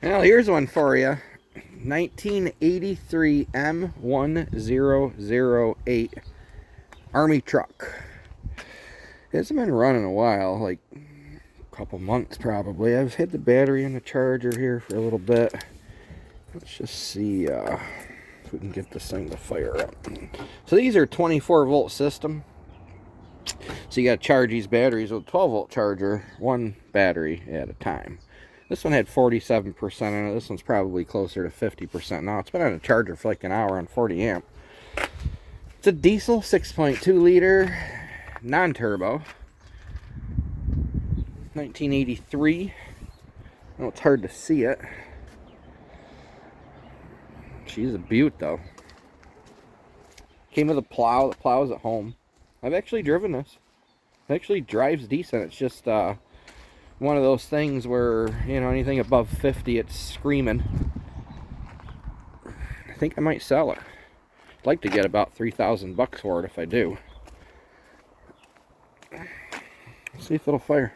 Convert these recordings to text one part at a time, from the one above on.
Well, here's one for you. 1983 M1008 Army truck. It hasn't been running a while, like a couple months probably. I've hit the battery in the charger here for a little bit. Let's just see if we can get this thing to fire up. So these are 24 volt system. So you got to charge these batteries with a 12 volt charger, one battery at a time. This one had 47% in it. This one's probably closer to 50% now. It's been on a charger for like an hour on 40 amp. It's a diesel 6.2 liter non-turbo. 1983. I know it's hard to see it. She's a beaut though. Came with a plow. The plow's at home. I've actually driven this. It actually drives decent. It's just one of those things where, you know, anything above 50, it's screaming. I think I might sell it. I'd like to get about 3,000 bucks for it if I do. Let's see if it'll fire.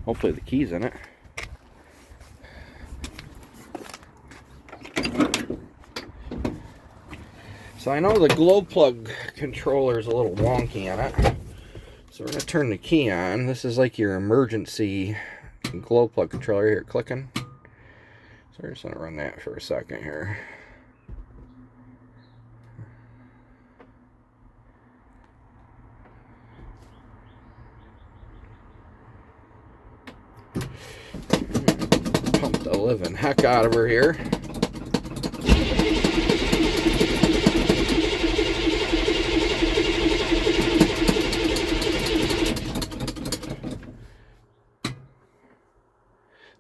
Hopefully the key's in it. So I know the glow plug controller is a little wonky on it. So we're going to turn the key on. This is like your emergency glow plug controller here, clicking. So we're just going to run that for a second here. Pump the living heck out of her here.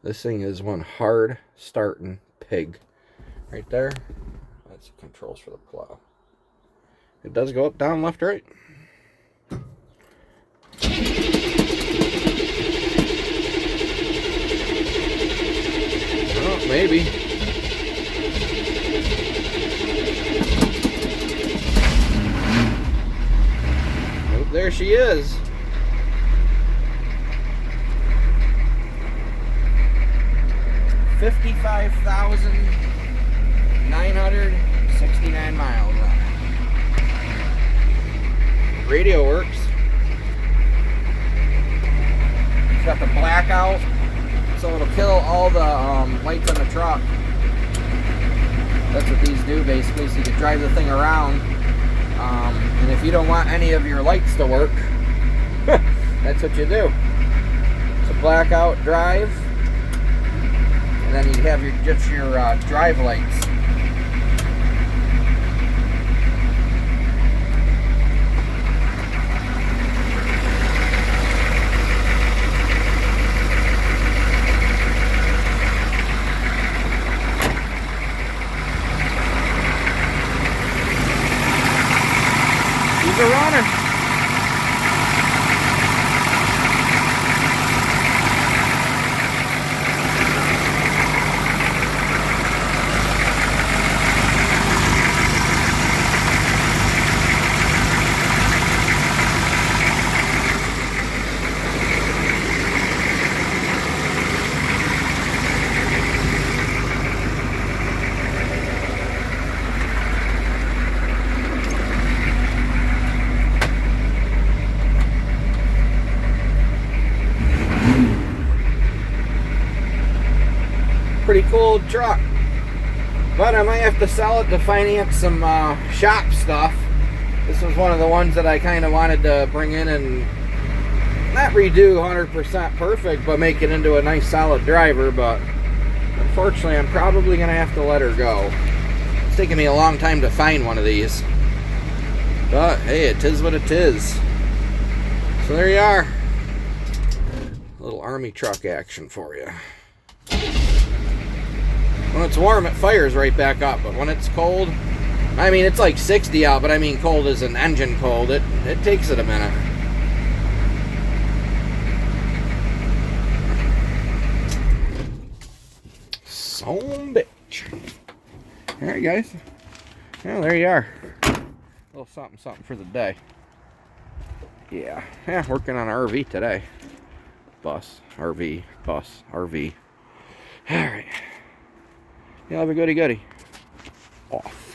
This thing is one hard starting pig. Right there, that's the controls for the plow. It does go up, down, left, right. Oh, maybe. Oh, there she is. $55,969 miles on it. Radio works. It's got the blackout, so it'll kill all the lights on the truck. That's what these do basically, so you can drive the thing around. And if you don't want any of your lights to work, that's what you do. It's a blackout drive. And then you have just your drive lights. She's a runner. Pretty cool truck, but I might have to sell it to finance some shop stuff. This was one of the ones that I kind of wanted to bring in and not redo 100% perfect, but make it into a nice solid driver. But unfortunately, I'm probably gonna have to let her go. It's taken me a long time to find one of these, but hey, it is what it is. So there you are, a little army truck action for you. When it's warm, it fires right back up, but when it's cold, I mean, it's like 60 out, but I mean cold as an engine cold. It takes it a minute. Son bitch. Alright, guys. Well, there you are. A little something for the day. Yeah, working on an RV today. Bus, RV, bus, RV. Alright. Y'all have a goody-goody. Off.